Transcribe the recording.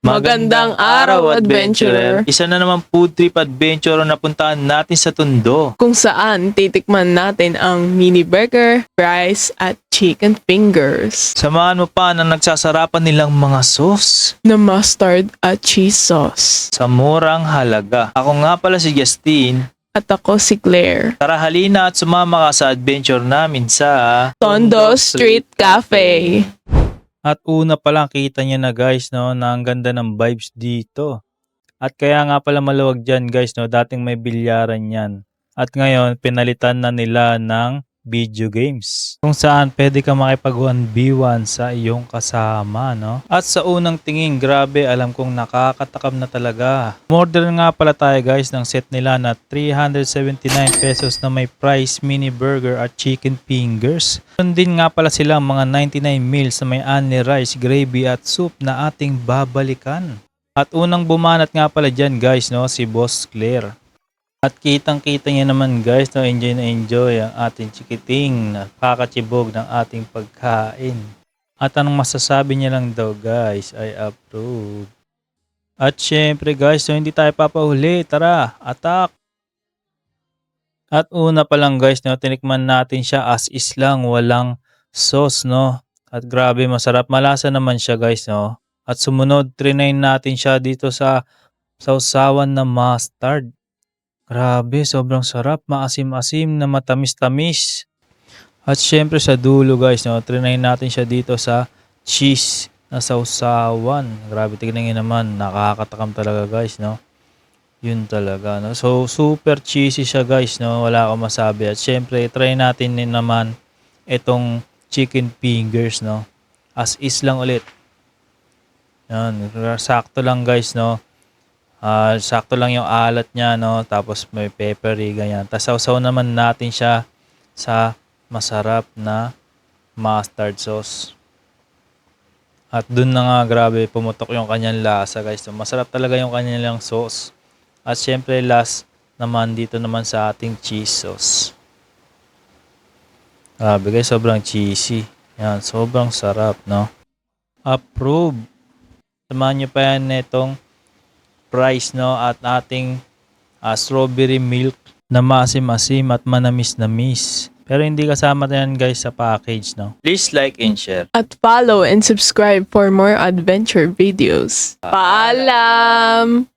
Magandang araw, adventurer! Isa na naman food trip adventure ang napuntahan natin sa Tondo. Kung saan titikman natin ang mini burger, fries at chicken fingers Samahan mo pa ng nagsasarapan nilang mga sauce na mustard at cheese sauce. sa murang halaga. Ako nga pala si Justin. At ako si Claire. Tara halina at sumama ka sa adventure namin sa Tondo Street Cafe. At una pa lang kita niya na guys no, na ang ganda ng vibes dito. At kaya nga pala maluwag dyan guys no, dating may bilyaran yan. At ngayon pinalitan na nila ng video games. Kung saan pwede ka makipag 1v1 sa iyong kasama no. At sa unang tingin grabe alam kong nakakatakam na talaga. Order nga pala tayo guys ng set nila na 379 pesos na may fries, mini burger at chicken fingers. Meron din nga pala silang mga 99 meals na may only rice, gravy at soup na ating babalikan. At unang bumanat nga pala dyan guys no, si Boss Claire. At kitang-kita niya naman guys, no, enjoy na enjoy ang ating chikiting, nakakachibog ng ating pagkain. At anong masasabi niya lang daw guys, ay approve. At syempre guys, so hindi tayo papahuli, tara, attack! At una pa lang guys, no, tinikman natin siya as is lang, walang sauce, no. At grabe, masarap, malasa naman siya guys, no. At sumunod, trinay natin siya dito sa sausawan na mustard. Grabe, sobrang sarap, maasim-asim na matamis-tamis. At syempre sa dulo guys, no, trinay natin siya dito sa cheese na sausawan. Grabe, tignan nyo naman, nakakatakam talaga guys, no. Yun talaga, no. So, super cheesy siya guys, no, wala akong masabi. At syempre, try natin din naman itong chicken fingers, no. As is lang ulit. Yan, sakto lang guys, no. Sakto lang yung alat niya, no? Tapos may peppery, ganyan. Tapos sausaw naman natin siya sa masarap na mustard sauce. At dun na nga, grabe, pumutok yung kanyang lasa, guys. So, masarap talaga yung kanyang sauce. At syempre, last naman dito naman sa ating cheese sauce. Grabe, guys, sobrang cheesy. Yan, sobrang sarap, no? Approve. Samahan nyo pa yan netong fries no at ating strawberry milk na maasim-asim at manamis-namis. Pero hindi kasama yan guys sa package no. Please like and share. At follow and subscribe for more adventure videos. Paalam!